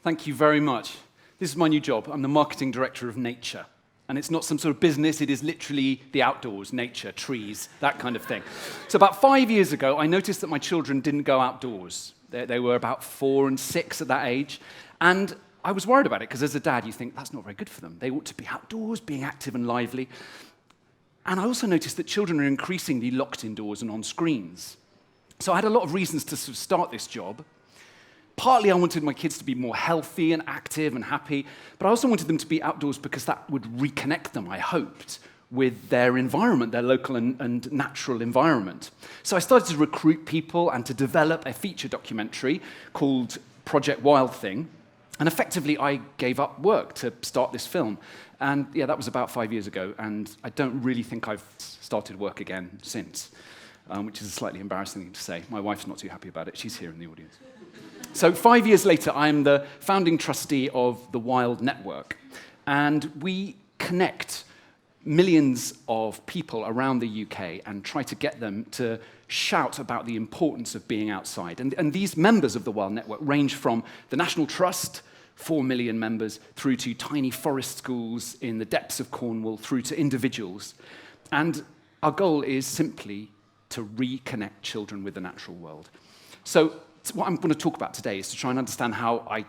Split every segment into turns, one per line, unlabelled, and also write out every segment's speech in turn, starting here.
Thank you very much. This is my new job. I'm the marketing director of nature. And it's not some sort of business, it is literally the outdoors, nature, trees, that kind of thing. So about 5 years ago, I noticed that my children didn't go outdoors. They were about 4 and 6 at that age. And I was worried about it, because as a dad, you think, that's not very good for them. They ought to be outdoors, being active and lively. And I also noticed that children are increasingly locked indoors and on screens. So I had a lot of reasons to sort of start this job. Partly I wanted my kids to be more healthy and active and happy, but I also wanted them to be outdoors because that would reconnect them, I hoped, with their environment, their local and natural environment. So I started to recruit people and to develop a feature documentary called Project Wild Thing, and effectively I gave up work to start this film. And yeah, that was about 5 years ago, and I don't really think I've started work again since, which is a slightly embarrassing thing to say. My wife's not too happy about it. She's here in the audience. So 5 years later, I am the founding trustee of the Wild Network, and we connect millions of people around the UK and try to get them to shout about the importance of being outside. And these members of the Wild Network range from the National Trust, 4 million members, through to tiny forest schools in the depths of Cornwall, through to individuals. And our goal is simply to reconnect children with the natural world. So what I'm going to talk about today is to try and understand how I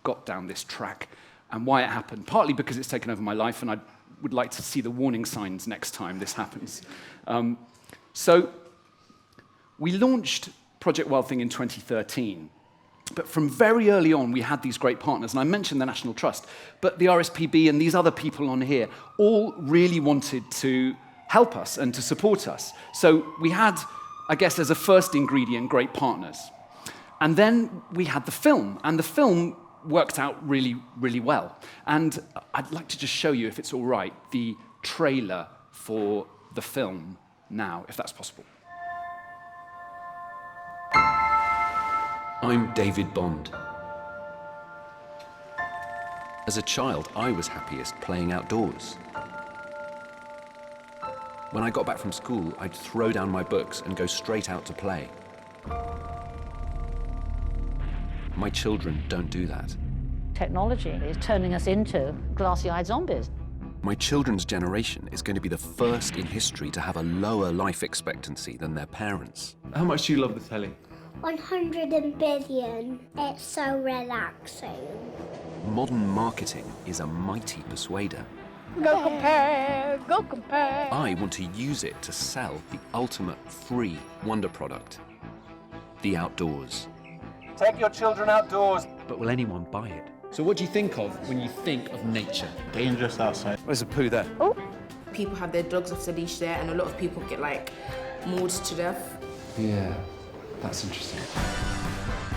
got down this track and why it happened, partly because it's taken over my life and I would like to see the warning signs next time this happens. So we launched Project Wild Thing in 2013, but from very early on we had these great partners, and I mentioned the National Trust, but the RSPB and these other people on here all really wanted to help us and to support us. So we had, I guess, as a first ingredient, great partners. And then we had the film, and the film worked out really, really well. And I'd like to just show you, if it's all right, the trailer for the film now, if that's possible.
I'm David Bond. As a child, I was happiest playing outdoors. When I got back from school, I'd throw down my books and go straight out to play. My children don't do that.
Technology is turning us into glassy-eyed zombies.
My children's generation is going to be the first in history to have a lower life expectancy than their parents.
How much do you love the telly?
100 billion. It's so relaxing.
Modern marketing is a mighty persuader.
Go compare, go compare.
I want to use it to sell the ultimate free WonderProduct, the outdoors.
Take your children outdoors.
But will anyone buy it? So what do you think of when you think of nature?
Dangerous outside.
There's a poo there.
People have their dogs off the leash there, and a lot of people get mauled to death.
Yeah, that's interesting.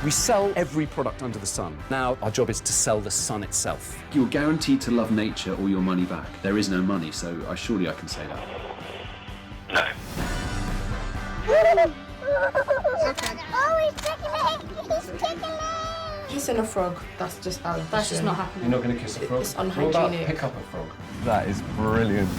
We sell every product under the sun. Now our job is to sell the sun itself.
You're guaranteed to love nature or your money back. There is no money, so surely I can say that.
Oh, he's tickling! He's tickling!
Kissing a frog, that's just not happening.
You're not going to kiss a frog?
It's
What about
unhygienic.
pick up a frog? That is brilliant.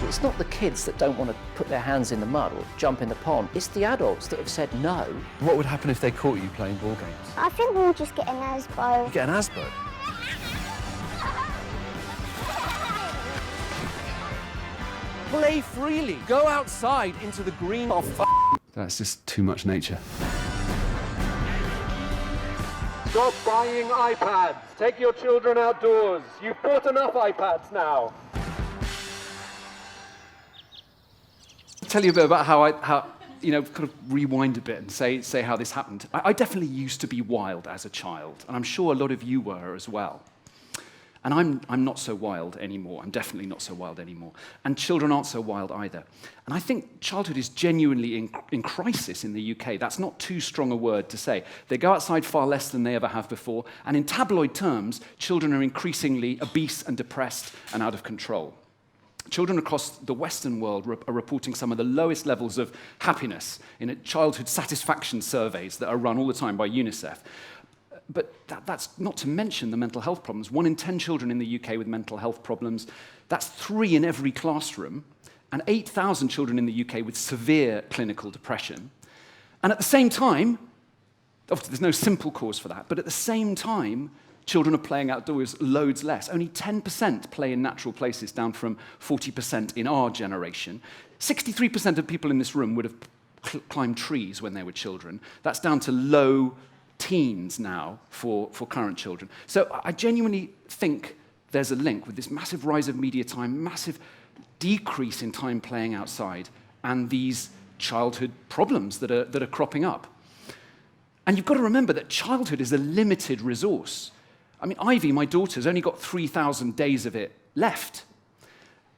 It's not the kids that don't want to put their hands in the mud or jump in the pond. It's the adults that have said no.
What would happen if they caught you playing ball games?
I think we'll just get an Asbo.
You get an Asbo.
Play freely. Go outside into the green.
That's just too much nature.
Stop buying iPads. Take your children outdoors. You've bought enough iPads now.
Tell you a bit about how kind of rewind a bit and say how this happened. I definitely used to be wild as a child, and I'm sure a lot of you were as well. And I'm not so wild anymore. I'm definitely not so wild anymore. And children aren't so wild either. And I think childhood is genuinely in crisis in the UK. That's not too strong a word to say. They go outside far less than they ever have before. And in tabloid terms, children are increasingly obese and depressed and out of control. Children across the Western world are reporting some of the lowest levels of happiness in childhood satisfaction surveys that are run all the time by UNICEF. But that's not to mention the mental health problems. 1 in 10 children in the UK with mental health problems. That's 3 in every classroom. And 8,000 children in the UK with severe clinical depression. And at the same time, Obviously, there's no simple cause for that, but at the same time, children are playing outdoors loads less. Only 10% play in natural places, down from 40% in our generation. 63% of people in this room would have climbed trees when they were children. That's down to low teens now for current children. So I genuinely think there's a link with this massive rise of media time, massive decrease in time playing outside, and these childhood problems that are cropping up. And you've got to remember that childhood is a limited resource. I mean, Ivy, my daughter's only got 3,000 days of it left.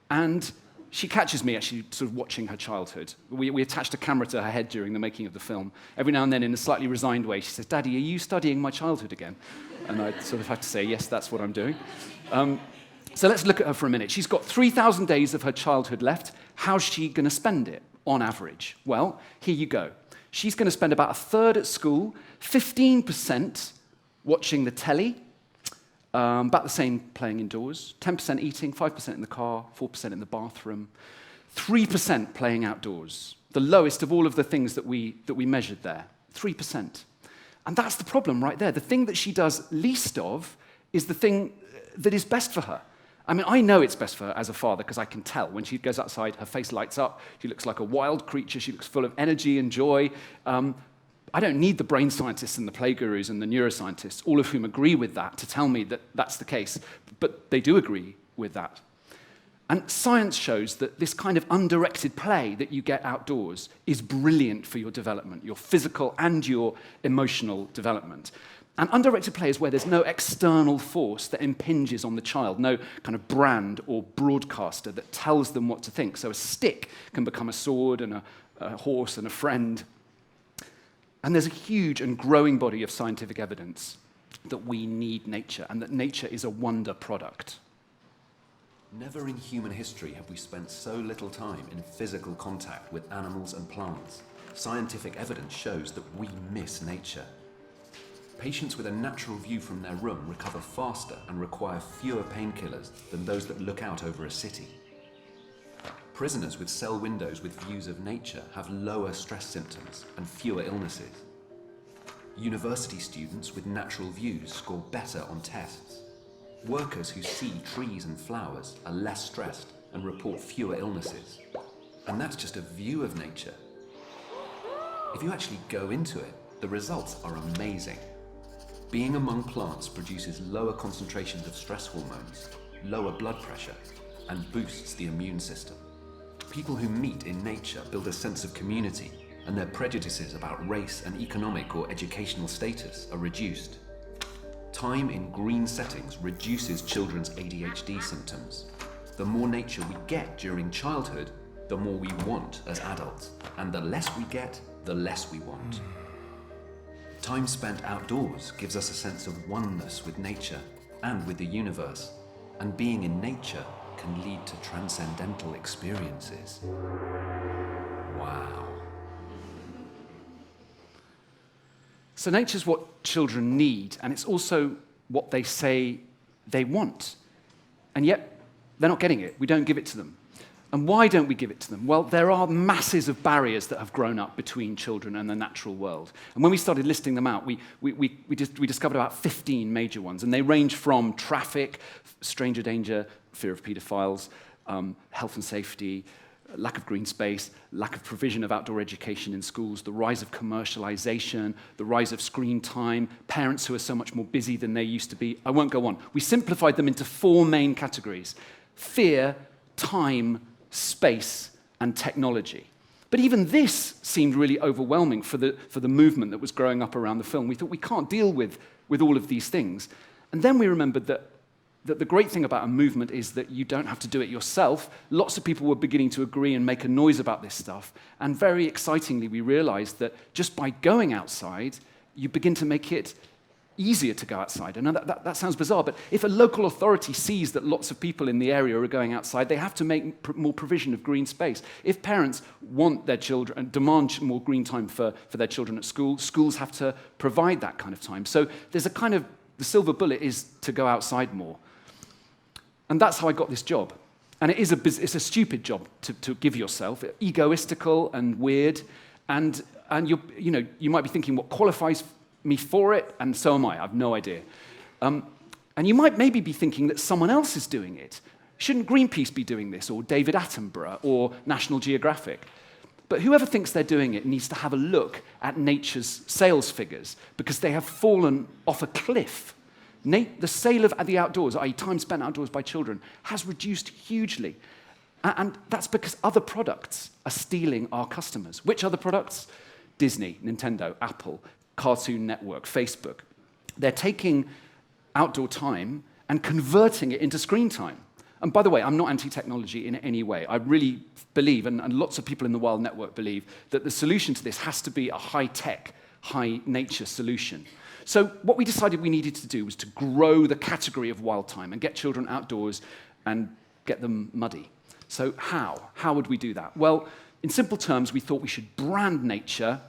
And she catches me actually sort of watching her childhood. We attached a camera to her head during the making of the film. Every now and then, in a slightly resigned way, she says, "Daddy, are you studying my childhood again?" And I sort of have to say, yes, that's what I'm doing. So let's look at her for a minute. She's got 3,000 days of her childhood left. How's she going to spend it, on average? Well, here you go. She's going to spend about a third at school, 15% watching the telly, about the same playing indoors, 10% eating, 5% in the car, 4% in the bathroom, 3% playing outdoors, the lowest of all of the things that we measured there, 3%. And that's the problem right there. The thing that she does least of is the thing that is best for her. I mean, I know it's best for her as a father because I can tell. When she goes outside, her face lights up. She looks like a wild creature. She looks full of energy and joy. I don't need the brain scientists and the play gurus and the neuroscientists, all of whom agree with that, to tell me that that's the case. But they do agree with that. And science shows that this kind of undirected play that you get outdoors is brilliant for your development, your physical and your emotional development. And undirected play is where there's no external force that impinges on the child, no kind of brand or broadcaster that tells them what to think. So a stick can become a sword and a horse and a friend. And there's a huge and growing body of scientific evidence that we need nature and that nature is a wonder product.
Never in human history have we spent so little time in physical contact with animals and plants. Scientific evidence shows that we miss nature. Patients with a natural view from their room recover faster and require fewer painkillers than those that look out over a city. Prisoners with cell windows with views of nature have lower stress symptoms and fewer illnesses. University students with natural views score better on tests. Workers who see trees and flowers are less stressed and report fewer illnesses. And that's just a view of nature. If you actually go into it, the results are amazing. Being among plants produces lower concentrations of stress hormones, lower blood pressure, and boosts the immune system. People who meet in nature build a sense of community, and their prejudices about race and economic or educational status are reduced. Time in green settings reduces children's ADHD symptoms. The more nature we get during childhood, the more we want as adults, and the less we get, the less we want. Time spent outdoors gives us a sense of oneness with nature and with the universe, and being in nature can lead to transcendental experiences. Wow.
So nature's what children need, and it's also what they say they want. And yet, they're not getting it. We don't give it to them. And why don't we give it to them? Well, there are masses of barriers that have grown up between children and the natural world. And when we started listing them out, we discovered about 15 major ones. And they range from traffic, stranger danger, fear of paedophiles, health and safety, lack of green space, lack of provision of outdoor education in schools, the rise of commercialization, the rise of screen time, parents who are so much more busy than they used to be. I won't go on. We simplified them into 4 main categories: fear, time, space, and technology. But even this seemed really overwhelming for the movement that was growing up around the film. We thought we can't deal with all of these things. And then we remembered that the great thing about a movement is that you don't have to do it yourself. Lots of people were beginning to agree and make a noise about this stuff. And very excitingly, we realized that just by going outside, you begin to make it easier to go outside. And that sounds bizarre, but if a local authority sees that lots of people in the area are going outside, they have to make more provision of green space. If parents want their children and demand more green time for their children at school, schools have to provide that kind of time. So there's a kind of, the silver bullet is to go outside more. And that's how I got this job. And it's a stupid job to give yourself, egoistical and weird. And you might be thinking, what qualifies me for it, and so am I. I've no idea. And you might maybe be thinking that someone else is doing it. Shouldn't Greenpeace be doing this, or David Attenborough, or National Geographic? But whoever thinks they're doing it needs to have a look at nature's sales figures, because they have fallen off a cliff. The sale of the outdoors, i.e. time spent outdoors by children, has reduced hugely. And that's because other products are stealing our customers. Which other products? Disney, Nintendo, Apple, Cartoon Network, Facebook. They're taking outdoor time and converting it into screen time. And by the way, I'm not anti-technology in any way. I really believe, and lots of people in the Wild Network believe, that the solution to this has to be a high-tech, high-nature solution. So what we decided we needed to do was to grow the category of wild time and get children outdoors and get them muddy. So how? How would we do that? Well, in simple terms, we thought we should brand nature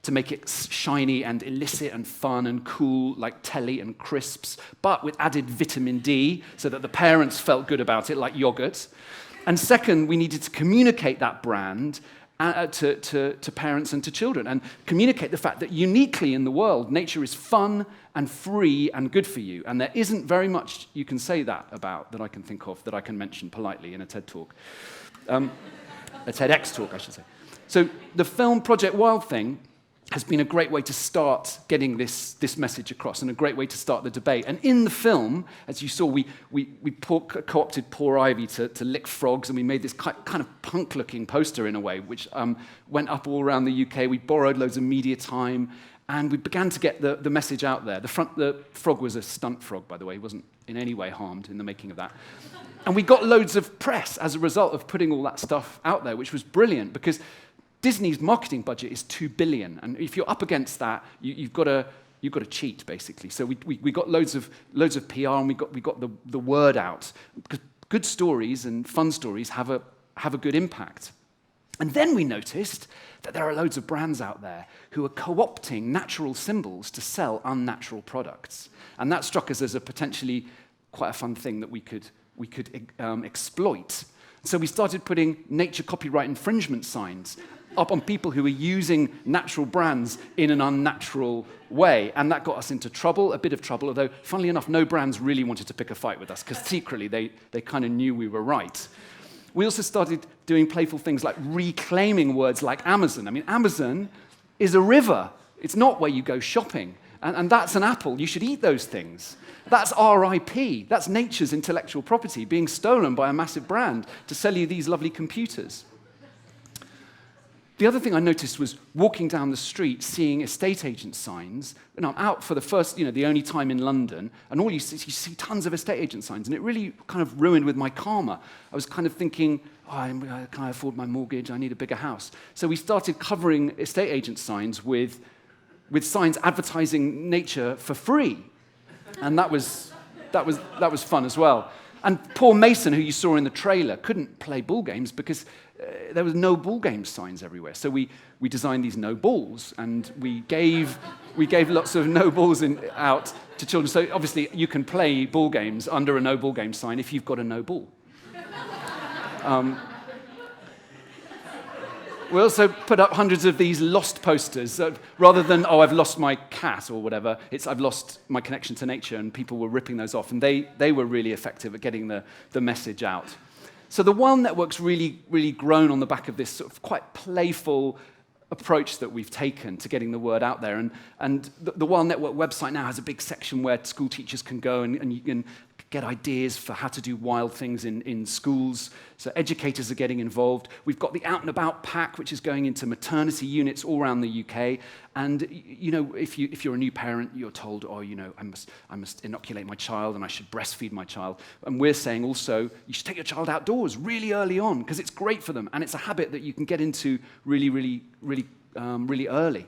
to make it shiny and illicit and fun and cool, like telly and crisps, but with added vitamin D so that the parents felt good about it, like yogurt. And second, we needed to communicate that brand to parents and to children, and communicate the fact that uniquely in the world, nature is fun and free and good for you. And there isn't very much you can say that about, that I can think of, that I can mention politely in a TED talk. A TEDx talk, I should say. So the film Project Wild Thing has been a great way to start getting this message across, and a great way to start the debate. And in the film, as you saw, we co-opted poor Ivy to lick frogs, and we made this kind of punk-looking poster in a way, which went up all around the UK. We borrowed loads of media time, and we began to get the message out there. The frog was a stunt frog, by the way. He wasn't in any way harmed in the making of that. And we got loads of press as a result of putting all that stuff out there, which was brilliant, because Disney's marketing budget is $2 billion, and if you're up against that, you've got to cheat, basically. So we got loads of PR, and we got the word out, because good stories and fun stories have a good impact. And then we noticed that there are loads of brands out there who are co-opting natural symbols to sell unnatural products, and that struck us as a potentially quite a fun thing that we could exploit. So we started putting nature copyright infringement signs up on people who were using natural brands in an unnatural way. And that got us into trouble, a bit of trouble, although, funnily enough, no brands really wanted to pick a fight with us, because secretly they kind of knew we were right. We also started doing playful things like reclaiming words like Amazon. I mean, Amazon is a river. It's not where you go shopping. And that's an apple. You should eat those things. That's RIP. That's nature's intellectual property being stolen by a massive brand to sell you these lovely computers. The other thing I noticed was walking down the street, seeing estate agent signs. And I'm out for the first, the only time in London, and all you see tons of estate agent signs, and it really kind of ruined with my karma. I was kind of thinking, can I afford my mortgage? I need a bigger house. So we started covering estate agent signs with signs advertising nature for free, and that was fun as well. And poor Mason, who you saw in the trailer, couldn't play ball games because there was no ball game signs everywhere. So we designed these no balls, and we gave lots of no balls out to children. So obviously you can play ball games under a no ball game sign if you've got a no ball. We also put up hundreds of these lost posters. Rather than, I've lost my cat or whatever, it's I've lost my connection to nature, and people were ripping those off. And they were really effective at getting the message out. So the Wild Network's really, really grown on the back of this sort of quite playful approach that we've taken to getting the word out there. And the Wild Network website now has a big section where school teachers can go and you can get ideas for how to do wild things in schools. So educators are getting involved. We've got the Out and About pack, which is going into maternity units all around the UK. And if you're a new parent, you're told, I must inoculate my child and I should breastfeed my child. And we're saying also, you should take your child outdoors really early on, because it's great for them, and it's a habit that you can get into really, really, really, really early.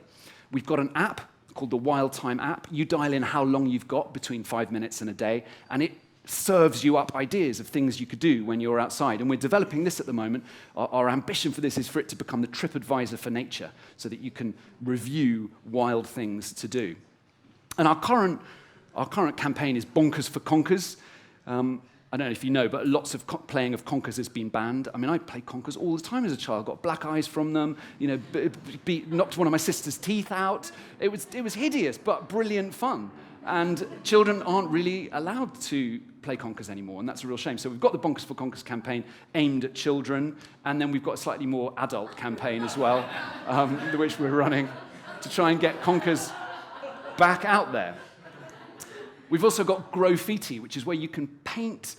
We've got an app called the Wild Time app. You dial in how long you've got between 5 minutes and a day, and it serves you up ideas of things you could do when you're outside. And we're developing this at the moment. Our ambition for this is for it to become the TripAdvisor for nature, so that you can review wild things to do. And our current campaign is Bonkers for Conkers. I don't know if you know, but lots of playing of conkers has been banned. I mean, I played conkers all the time as a child, got black eyes from them, you know, knocked one of my sister's teeth out. It was hideous, but brilliant fun. And children aren't really allowed to play conkers anymore, and that's a real shame. So we've got the Bonkers for Conkers campaign aimed at children, and then we've got a slightly more adult campaign as well, which we're running to try and get conkers back out there. We've also got graffiti, which is where you can paint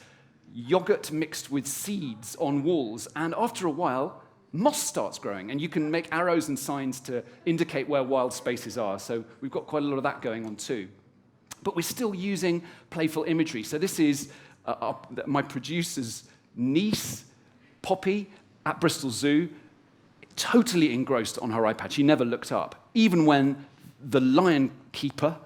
yogurt mixed with seeds on walls, and after a while, moss starts growing, and you can make arrows and signs to indicate where wild spaces are. So we've got quite a lot of that going on too. But we're still using playful imagery. So this is my producer's niece, Poppy, at Bristol Zoo, totally engrossed on her iPad. She never looked up, even when the lion keeper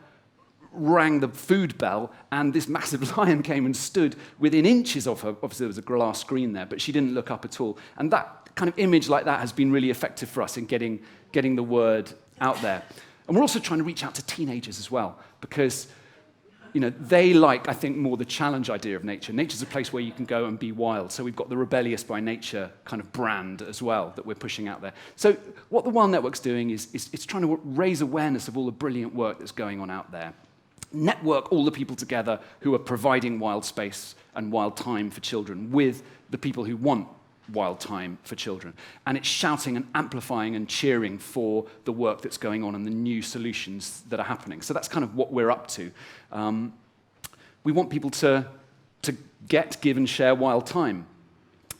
rang the food bell and this massive lion came and stood within inches of her. Obviously, there was a glass screen there, but she didn't look up at all. And that kind of image like that has been really effective for us in getting the word out there. And we're also trying to reach out to teenagers as well, because you know, they like, I think, more the challenge idea of nature. Nature's a place where you can go and be wild. So we've got the rebellious by nature kind of brand as well that we're pushing out there. So what the Wild Network's doing is it's trying to raise awareness of all the brilliant work that's going on out there. Network all the people together who are providing wild space and wild time for children with the people who want wild time for children. And it's shouting and amplifying and cheering for the work that's going on and the new solutions that are happening. So that's kind of what we're up to. We want people to get, give, and share wild time.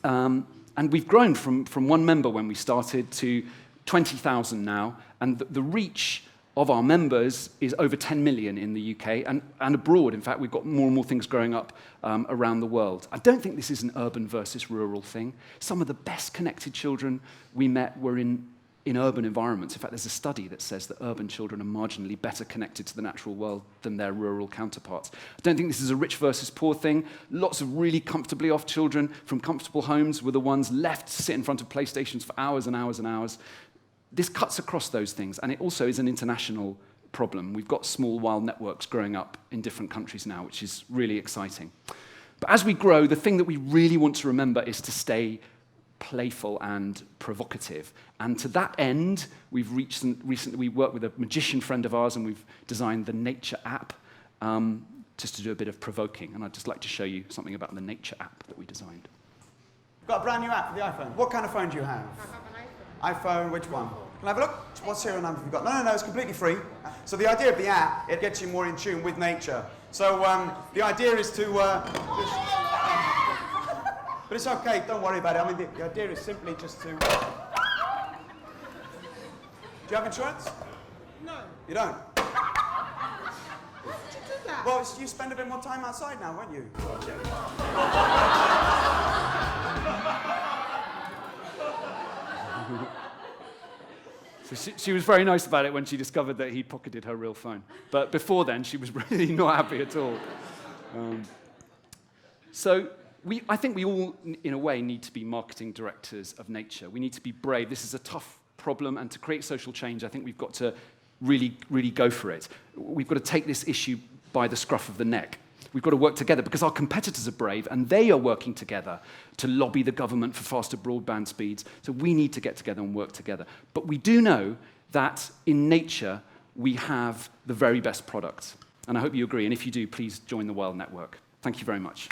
And we've grown from one member when we started to 20,000 now, and the reach of our members is over 10 million in the UK and abroad. In fact, we've got more and more things growing up around the world. I don't think this is an urban versus rural thing. Some of the best connected children we met were in urban environments. In fact, there's a study that says that urban children are marginally better connected to the natural world than their rural counterparts. I don't think this is a rich versus poor thing. Lots of really comfortably off children from comfortable homes were the ones left to sit in front of PlayStations for hours and hours and hours. This cuts across those things, and it also is an international problem. We've got small wild networks growing up in different countries now, which is really exciting. But as we grow, the thing that we really want to remember is to stay playful and provocative. And to that end, we've recently worked with a magician friend of ours, and we've designed the Nature app just to do a bit of provoking. And I'd just like to show you something about the Nature app that we designed.
Got a brand new app for the iPhone. What kind of phone do you have? iPhone, which one? Can I have a look? What serial number have you got? No, it's completely free. So the idea of the app, it gets you more in tune with nature. So the idea is to... but it's okay, don't worry about it. I mean, the idea is simply just to... Do you have insurance? No. You don't? Why would you do that? Well, you spend a bit more time outside now, won't you?
So she was very nice about it when she discovered that he pocketed her real phone. But before then, she was really not happy at all. I think we all, in a way, need to be marketing directors of nature. We need to be brave. This is a tough problem, and to create social change, I think we've got to really, really go for it. We've got to take this issue by the scruff of the neck. We've got to work together because our competitors are brave and they are working together to lobby the government for faster broadband speeds. So we need to get together and work together. But we do know that in nature, we have the very best products. And I hope you agree. And if you do, please join the Wild Network. Thank you very much.